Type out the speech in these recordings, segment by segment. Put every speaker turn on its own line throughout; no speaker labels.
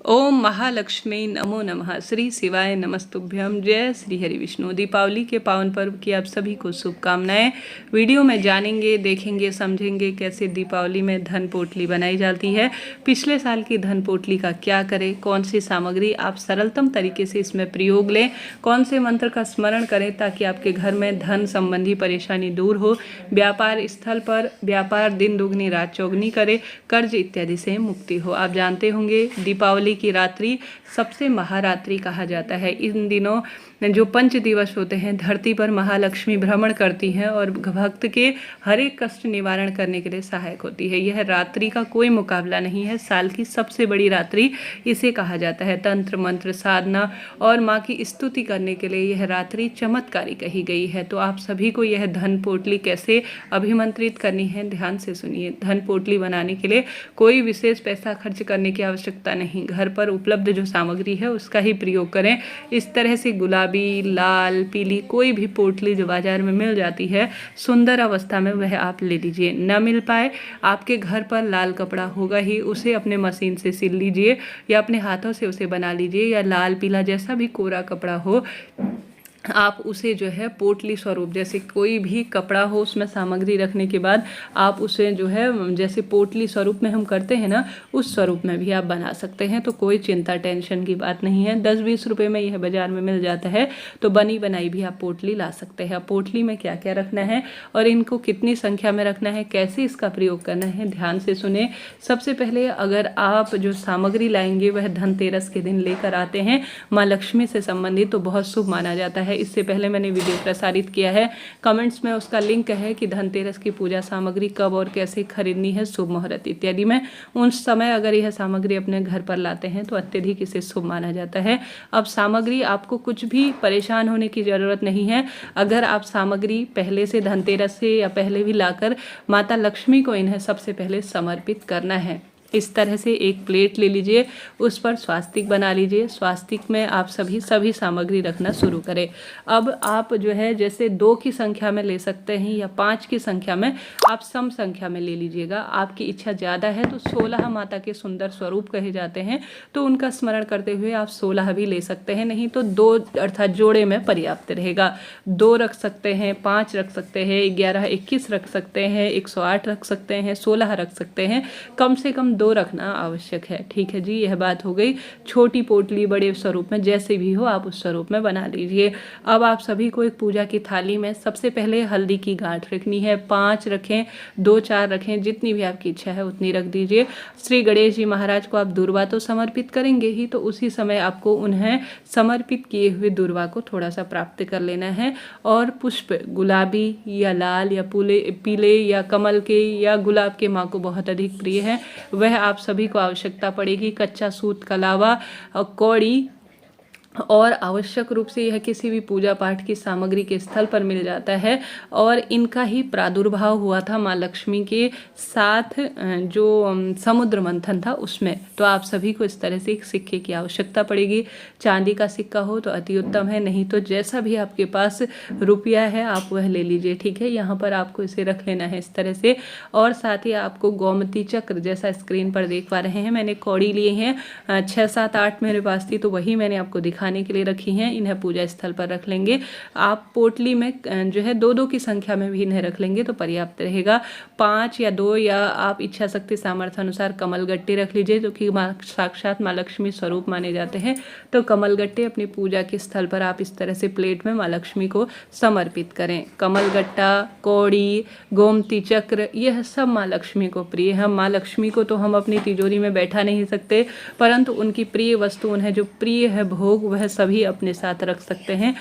ओम महालक्ष्मी नमो नमः। श्री शिवाय नमस्तुभ्यम। जय श्री हरि विष्णु। दीपावली के पावन पर्व की आप सभी को शुभकामनाएं। वीडियो में जानेंगे, देखेंगे, समझेंगे कैसे दीपावली में धन पोटली बनाई जाती है। पिछले साल की धन पोटली का क्या करें, कौन सी सामग्री आप सरलतम तरीके से इसमें प्रयोग लें, कौन से मंत्र का स्मरण करें ताकि आपके घर में धन संबंधी परेशानी दूर हो, व्यापार स्थल पर व्यापार दिन दुगनी रात चौगनी करे, कर्ज इत्यादि से मुक्ति हो। आप जानते होंगे दीपावली की रात्रि सबसे महारात्रि कहा जाता है। इन दिनों जो पंच दिवस होते हैं धरती पर महालक्ष्मी भ्रमण करती हैं और भक्त के हर एक कष्ट निवारण करने के लिए सहायक होती है। यह रात्रि का कोई मुकाबला नहीं है। साल की सबसे बड़ी रात्रि इसे कहा जाता है। तंत्र मंत्र साधना और माँ की स्तुति करने के लिए यह रात्रि चमत्कारी कही गई है। तो आप सभी को यह धन पोटली कैसे अभिमंत्रित करनी है ध्यान से सुनिए। धन पोटली बनाने के लिए कोई विशेष पैसा खर्च करने की आवश्यकता नहीं। घर पर उपलब्ध जो सामग्री है उसका ही प्रयोग करें। इस तरह से गुलाबी, लाल, पीली कोई भी पोटली जो बाजार में मिल जाती है सुंदर अवस्था में वह आप ले लीजिए। न मिल पाए आपके घर पर लाल कपड़ा होगा ही, उसे अपने मशीन से सिल लीजिए या अपने हाथों से उसे बना लीजिए, या लाल पीला जैसा भी कोरा कपड़ा हो आप उसे जो है पोटली स्वरूप, जैसे कोई भी कपड़ा हो उसमें सामग्री रखने के बाद आप उसे जो है जैसे पोटली स्वरूप में हम करते हैं ना, उस स्वरूप में भी आप बना सकते हैं। तो कोई चिंता टेंशन की बात नहीं है। 10-20 रुपए में यह बाजार में मिल जाता है। तो बनी बनाई भी आप पोटली ला सकते हैं। पोटली में क्या क्या रखना है और इनको कितनी संख्या में रखना है, कैसे इसका प्रयोग करना है, ध्यान से सुने। सबसे पहले अगर आप जो सामग्री लाएंगे वह धनतेरस के दिन लेकर आते हैं माँ लक्ष्मी से संबंधित, तो बहुत शुभ माना जाता है। इससे पहले मैंने वीडियो प्रसारित किया है, कमेंट्स में उसका लिंक है कि धनतेरस की पूजा सामग्री कब और कैसे खरीदनी है, शुभ मुहूर्त इत्यादि में। उस समय अगर यह सामग्री अपने घर पर लाते हैं तो अत्यधिक इसे शुभ माना जाता है। अब सामग्री आपको कुछ भी परेशान होने की ज़रूरत नहीं है। अगर आप सामग्री पहले से धनतेरस से या पहले भी लाकर माता लक्ष्मी को इन्हें सबसे पहले समर्पित करना है। इस तरह से एक प्लेट ले लीजिए, उस पर स्वास्तिक बना लीजिए। स्वास्तिक में आप सभी सामग्री रखना शुरू करें। अब आप जो है जैसे 2 की संख्या में ले सकते हैं या 5 की संख्या में, आप सम संख्या में ले लीजिएगा। आपकी इच्छा ज़्यादा है तो 16 माता के सुंदर स्वरूप कहे जाते हैं, तो उनका स्मरण करते हुए आप 16 भी ले सकते हैं। नहीं तो 2 अर्थात जोड़े में पर्याप्त रहेगा। 2 रख सकते हैं, 5 रख सकते हैं, 11, 21 रख सकते हैं, 108 रख सकते हैं, 16 रख सकते हैं। कम से कम 2 रखना आवश्यक है। ठीक है जी, यह बात हो गई। छोटी पोटली बड़े स्वरूप में जैसे भी हो आप उस स्वरूप में बना लीजिए। अब आप सभी को एक पूजा की थाली में सबसे पहले हल्दी की गांठ रखनी है। 5 रखें, 2-4 रखें, जितनी भी आपकी इच्छा है उतनी रख दीजिए। श्री गणेश जी महाराज को आप दूर्वा तो समर्पित करेंगे ही, तो उसी समय आपको उन्हें समर्पित किए हुए दूर्वा को थोड़ा सा प्राप्त कर लेना है। और पुष्प गुलाबी या लाल या पीले या कमल के या गुलाब के माँ को बहुत अधिक प्रिय है, वह आप सभी को आवश्यकता पड़ेगी। कच्चा सूत, कलावा और कौड़ी, और आवश्यक रूप से यह किसी भी पूजा पाठ की सामग्री के स्थल पर मिल जाता है। और इनका ही प्रादुर्भाव हुआ था माँ लक्ष्मी के साथ जो समुद्र मंथन था उसमें। तो आप सभी को इस तरह से एक सिक्के की आवश्यकता पड़ेगी। चांदी का सिक्का हो तो अति उत्तम है, नहीं तो जैसा भी आपके पास रुपया है आप वह ले लीजिए। ठीक है, यहाँ पर आपको इसे रख लेना है इस तरह से। और साथ ही आपको गोमती चक्र, जैसा स्क्रीन पर देख पा रहे हैं, मैंने कौड़ी लिए हैं 6, 7, 8 मेरे पास थी, तो वही मैंने आपको दिखाने के लिए रखी हैं। इन्हें पूजा स्थल पर रख लेंगे। आप पोटली में जो है 2-2 की संख्या में भी इन्हें रख लेंगे तो पर्याप्त रहेगा। 5 या 2 या आप इच्छा शक्ति सामर्थ्य अनुसार कमल गट्टे रख लीजिए, जो कि साक्षात माँ लक्ष्मी स्वरूप माने जाते हैं। तो कमल गट्टे अपनी पूजा के स्थल पर आप इस तरह से प्लेट में माँ लक्ष्मी को समर्पित करें। कमल गट्टा, कौड़ी, गोमती चक्र, यह सब माँ लक्ष्मी को प्रिय है। माँ लक्ष्मी को तो हम अपनी तिजोरी में बैठा नहीं सकते, परंतु उनकी प्रिय वस्तु, उन्हें जो प्रिय है भोग, वह सभी अपने साथ रख सकते हैं।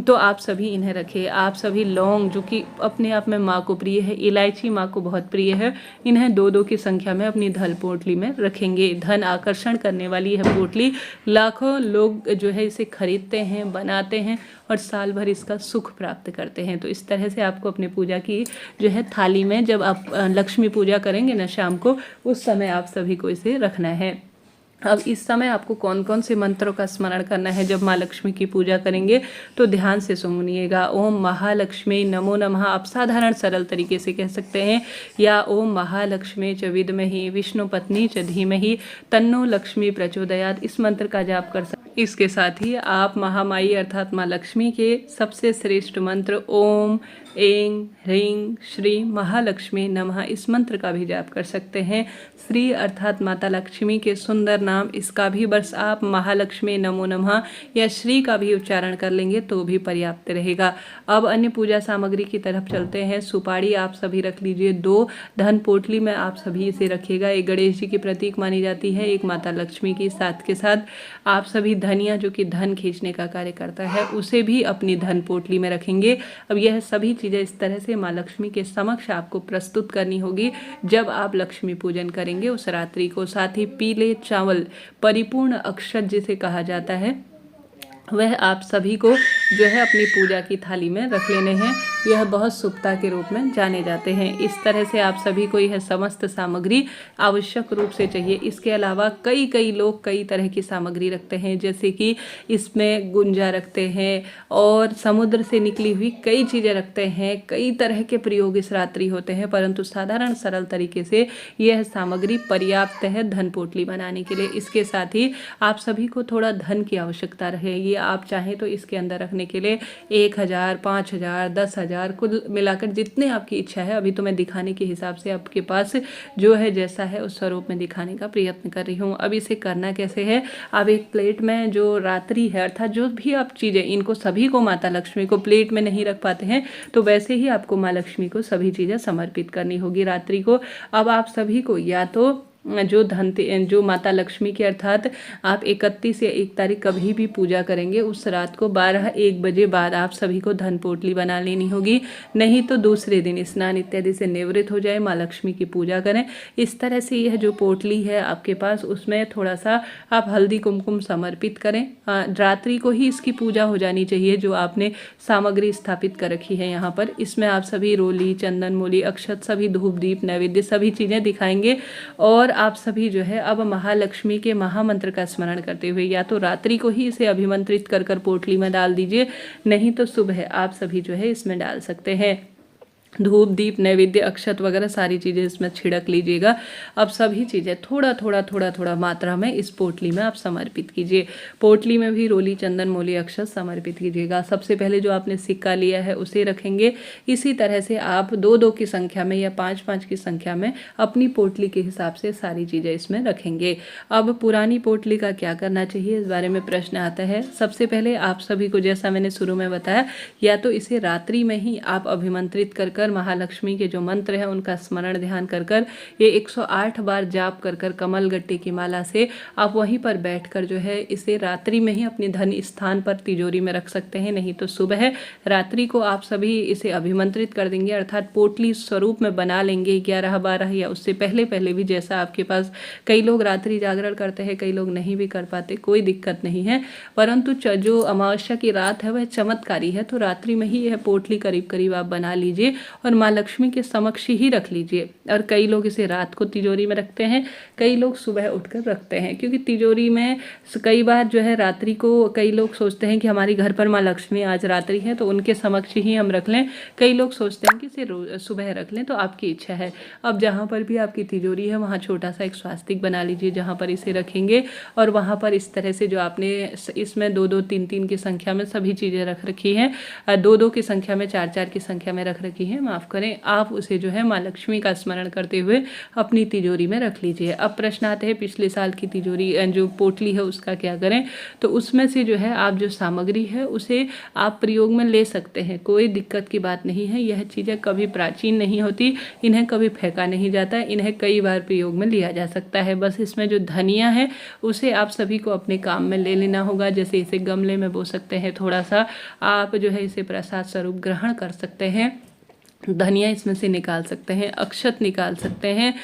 तो आप सभी इन्हें रखें। आप सभी लौंग, जो कि अपने आप में माँ को प्रिय है, इलायची माँ को बहुत प्रिय है, इन्हें 2-2 की संख्या में अपनी धन पोटली में रखेंगे। धन आकर्षण करने वाली यह पोटली, लाखों लोग जो है इसे खरीदते हैं, बनाते हैं और साल भर इसका सुख प्राप्त करते हैं। तो इस तरह से आपको अपनी पूजा की जो है थाली में, जब आप लक्ष्मी पूजा करेंगे ना शाम को, उस समय आप सभी को इसे रखना है। अब इस समय आपको कौन कौन से मंत्रों का स्मरण करना है जब माँ लक्ष्मी की पूजा करेंगे, तो ध्यान से सुनिएगा। ओम महालक्ष्मी नमो नमः आप साधारण सरल तरीके से कह सकते हैं, या ओम महालक्ष्मी च विद्महि विष्णु पत्नी च धीमहि तन्नो लक्ष्मी प्रचोदयात्, इस मंत्र का जाप कर सकते हैं। इसके साथ ही आप महामाई अर्थात माँ लक्ष्मी के सबसे श्रेष्ठ मंत्र ओम ऐं ह्रीं श्री महालक्ष्मी नमः, इस मंत्र का भी जाप कर सकते हैं। श्री अर्थात माता लक्ष्मी के सुंदर नाम, इसका भी बस आप महालक्ष्मी नमो नमः या श्री का भी उच्चारण कर लेंगे तो भी पर्याप्त रहेगा। अब अन्य पूजा सामग्री की तरफ चलते हैं। सुपारी आप सभी रख लीजिए 2, धन पोटली में आप सभी इसे रखिएगा। एक गणेश जी की प्रतीक मानी जाती है, एक माता लक्ष्मी की, साथ के साथ आप सभी धनिया जो कि धन खींचने का कार्य करता है उसे भी अपनी धन पोटली में रखेंगे। अब यह सभी चीज़ें इस तरह से माँ लक्ष्मी के समक्ष आपको प्रस्तुत करनी होगी जब आप लक्ष्मी पूजन करेंगे उस रात्रि को। साथ ही पीले चावल परिपूर्ण अक्षत जिसे कहा जाता है वह आप सभी को जो है अपनी पूजा की थाली में रख लेने हैं। यह बहुत शुभता के रूप में जाने जाते हैं। इस तरह से आप सभी को यह समस्त सामग्री आवश्यक रूप से चाहिए। इसके अलावा कई लोग कई तरह की सामग्री रखते हैं, जैसे कि इसमें गुंजा रखते हैं और समुद्र से निकली हुई कई चीज़ें रखते हैं। कई तरह के प्रयोग इस रात्रि होते हैं, परंतु साधारण सरल तरीके से यह सामग्री पर्याप्त है धन पोटली बनाने के लिए। इसके साथ ही आप सभी को थोड़ा धन की आवश्यकता रहेगी। आप चाहें तो इसके अंदर रखने के लिए 1000, 5000, 10,000 कुल मिलाकर जितने आपकी इच्छा है। अभी तो मैं दिखाने के हिसाब से आपके पास जो है जैसा है उस स्वरूप में दिखाने का प्रयत्न कर रही हूँ। अब इसे करना कैसे है, आप एक प्लेट में जो रात्रि है अर्थात जो भी आप चीज़ें, इनको सभी को माता लक्ष्मी को प्लेट में नहीं रख पाते हैं तो वैसे ही आपको माँ लक्ष्मी को सभी चीज़ें समर्पित करनी होगी रात्रि को। अब आप सभी को या तो जो माता लक्ष्मी की अर्थात आप 31 या 1 तारीख कभी भी पूजा करेंगे उस रात को 12-1 बजे बाद आप सभी को धन पोटली बना लेनी होगी। नहीं तो दूसरे दिन स्नान इत्यादि से निवृत्त हो जाए, माँ लक्ष्मी की पूजा करें। इस तरह से यह जो पोटली है आपके पास उसमें थोड़ा सा आप हल्दी कुमकुम समर्पित करें। रात्रि को ही इसकी पूजा हो जानी चाहिए। जो आपने सामग्री स्थापित कर रखी है यहाँ पर, इसमें आप सभी रोली, चंदन, मूली, अक्षत, सभी धूप दीप नैवेद्य सभी चीज़ें दिखाएंगे। और आप सभी जो है अब महालक्ष्मी के महामंत्र का स्मरण करते हुए या तो रात्रि को ही इसे अभिमंत्रित कर पोटली में डाल दीजिए, नहीं तो सुबह आप सभी जो है इसमें डाल सकते हैं। धूप दीप नैवेद्य अक्षत वगैरह सारी चीज़ें इसमें छिड़क लीजिएगा। अब सभी चीज़ें थोड़ा मात्रा में इस पोटली में आप समर्पित कीजिए। पोटली में भी रोली, चंदन, मूली, अक्षत समर्पित कीजिएगा। सबसे पहले जो आपने सिक्का लिया है उसे रखेंगे। इसी तरह से आप 2-2 की संख्या में या 5-5 की संख्या में अपनी पोटली के हिसाब से सारी चीज़ें इसमें रखेंगे। अब पुरानी पोटली का क्या करना चाहिए, इस बारे में प्रश्न आता है। सबसे पहले आप सभी को जैसा मैंने शुरू में बताया, या तो इसे रात्रि में ही आप अभिमंत्रित कर महालक्ष्मी के जो मंत्र है उनका स्मरण ध्यान कर ये 108 बार जाप कर कमल गट्टे की माला से आप वहीं पर बैठकर जो है इसे रात्रि में ही अपने धन स्थान पर तिजोरी में रख सकते हैं। नहीं तो सुबह रात्रि को आप सभी इसे अभिमंत्रित कर देंगे अर्थात पोटली स्वरूप में बना लेंगे 11-12 या उससे पहले भी, जैसा आपके पास। कई लोग रात्रि जागरण करते हैं, कई लोग नहीं भी कर पाते, कोई दिक्कत नहीं है। परंतु जो अमावस्या की रात है वह चमत्कारी है, तो रात्रि में ही यह पोटली करीब आप बना लीजिए और माँ लक्ष्मी के समक्ष ही रख लीजिए। और कई लोग इसे रात को तिजोरी में रखते हैं, कई लोग सुबह उठकर रखते हैं, क्योंकि तिजोरी में कई बार जो है रात्रि को कई लोग सोचते हैं कि हमारी घर पर माँ लक्ष्मी आज रात्रि है तो उनके समक्ष ही हम रख लें। कई लोग सोचते हैं कि इसे सुबह रख लें, तो आपकी इच्छा है। अब जहाँ पर भी आपकी तिजोरी है वहाँ छोटा सा एक स्वास्तिक बना लीजिए जहाँ पर इसे रखेंगे, और वहाँ पर इस तरह से जो आपने इसमें 2-2, 3-3 की संख्या में सभी चीज़ें रख रखी हैं, 2-2 की संख्या में, 4-4 की संख्या में रख रखी है, माफ़ करें, आप उसे जो है माँ लक्ष्मी का स्मरण करते हुए अपनी तिजोरी में रख लीजिए। अब प्रश्न आते हैं पिछले साल की तिजोरी जो पोटली है उसका क्या करें, तो उसमें से जो है आप जो सामग्री है उसे आप प्रयोग में ले सकते हैं, कोई दिक्कत की बात नहीं है। यह चीज़ें कभी प्राचीन नहीं होती, इन्हें कभी फेंका नहीं जाता, इन्हें कई बार प्रयोग में लिया जा सकता है। बस इसमें जो धनिया है उसे आप सभी को अपने काम में ले लेना होगा। जैसे इसे गमले में बो सकते हैं, थोड़ा सा आप जो है इसे प्रसाद स्वरूप ग्रहण कर सकते हैं। धनिया इसमें से निकाल सकते हैं, अक्षत निकाल सकते हैं,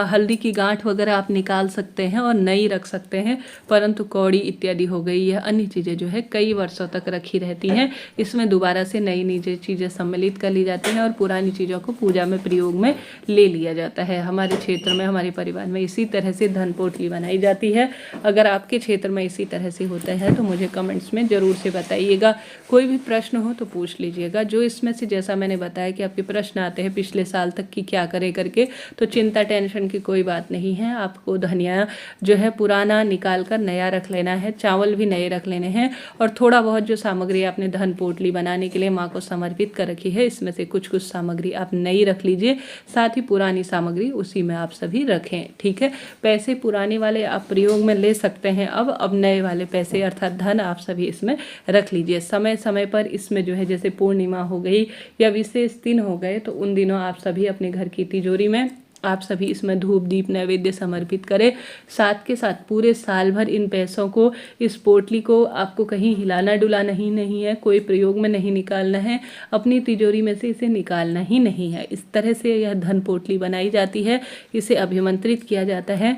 हल्दी की गांठ वगैरह आप निकाल सकते हैं और नई रख सकते हैं, परंतु कौड़ी इत्यादि हो गई या अन्य चीज़ें जो है कई वर्षों तक रखी रहती हैं। इसमें दोबारा से नई नई चीज़ें सम्मिलित कर ली जाती हैं और पुरानी चीज़ों को पूजा में प्रयोग में ले लिया जाता है। हमारे क्षेत्र में, हमारे परिवार में इसी तरह से धन पोटली बनाई जाती है। अगर आपके क्षेत्र में इसी तरह से होता है तो मुझे कमेंट्स में ज़रूर से बताइएगा। कोई भी प्रश्न हो तो पूछ लीजिएगा। जो इसमें से जैसा मैंने बताया कि आपके प्रश्न आते हैं पिछले साल तक की क्या करें करके, तो चिंता टेंशन की कोई बात नहीं है। आपको धनिया जो है पुराना निकाल कर नया रख लेना है, चावल भी नए रख लेने हैं और थोड़ा बहुत जो सामग्री आपने धन पोटली बनाने के लिए माँ को समर्पित कर रखी है, इसमें से कुछ कुछ सामग्री आप नई रख लीजिए, साथ ही पुरानी सामग्री उसी में आप सभी रखें। ठीक है, पैसे पुराने वाले आप प्रयोग में ले सकते हैं, अब नए वाले पैसे अर्थात धन आप सभी इसमें रख लीजिए। समय समय पर इसमें जो है जैसे पूर्णिमा हो गई या विशेष दिन हो गए तो उन दिनों आप सभी अपने घर की तिजोरी में आप सभी इसमें धूप दीप नैवेद्य समर्पित करें। साथ के साथ पूरे साल भर इन पैसों को, इस पोटली को आपको कहीं हिलाना डुलाना नहीं है, कोई प्रयोग में नहीं निकालना है, अपनी तिजोरी में से इसे निकालना ही नहीं है। इस तरह से यह धन पोटली बनाई जाती है, इसे अभिमंत्रित किया जाता है।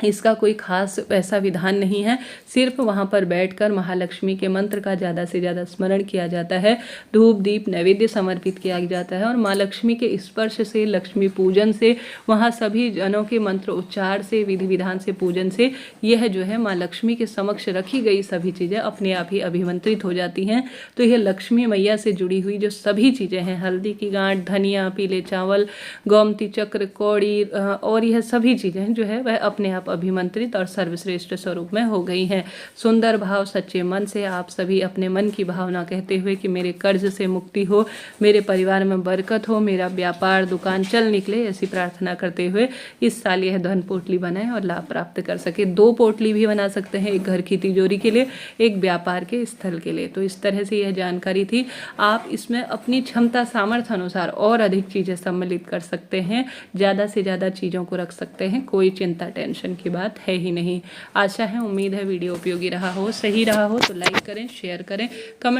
इसका कोई खास ऐसा विधान नहीं है, सिर्फ वहाँ पर बैठकर महालक्ष्मी के मंत्र का ज़्यादा से ज़्यादा स्मरण किया जाता है, धूप दीप नैवेद्य समर्पित किया जाता है और माँ लक्ष्मी के स्पर्श से, लक्ष्मी पूजन से, वहाँ सभी जनों के मंत्र उच्चार से, विधि विधान से, पूजन से यह जो है माँ लक्ष्मी के समक्ष रखी गई सभी चीज़ें अपने आप ही अभिमंत्रित हो जाती हैं। तो यह लक्ष्मी मैया से जुड़ी हुई जो सभी चीज़ें हैं, हल्दी की गांठ, धनिया, पीले चावल, गोमती चक्र, कौड़ी और यह सभी चीज़ें जो है वह अपने आप अभिमंत्रित और सर्वश्रेष्ठ स्वरूप में हो गई हैं। सुंदर भाव सच्चे मन से आप सभी अपने मन की भावना कहते हुए कि मेरे कर्ज से मुक्ति हो, मेरे परिवार में बरकत हो, मेरा व्यापार दुकान चल निकले, ऐसी प्रार्थना करते हुए इस साल यह धन पोटली बनाएं और लाभ प्राप्त कर सके। 2 पोटली भी बना सकते हैं, एक घर की तिजोरी के लिए, एक व्यापार के स्थल के लिए। तो इस तरह से यह जानकारी थी। आप इसमें अपनी क्षमता सामर्थ्य अनुसार और अधिक चीज़ें सम्मिलित कर सकते हैं, ज़्यादा से ज़्यादा चीज़ों को रख सकते हैं, कोई चिंता टेंशन की बात है ही नहीं। आशा है, उम्मीद है वीडियो उपयोगी रहा हो, सही रहा हो तो लाइक करें, शेयर करें, कमेंट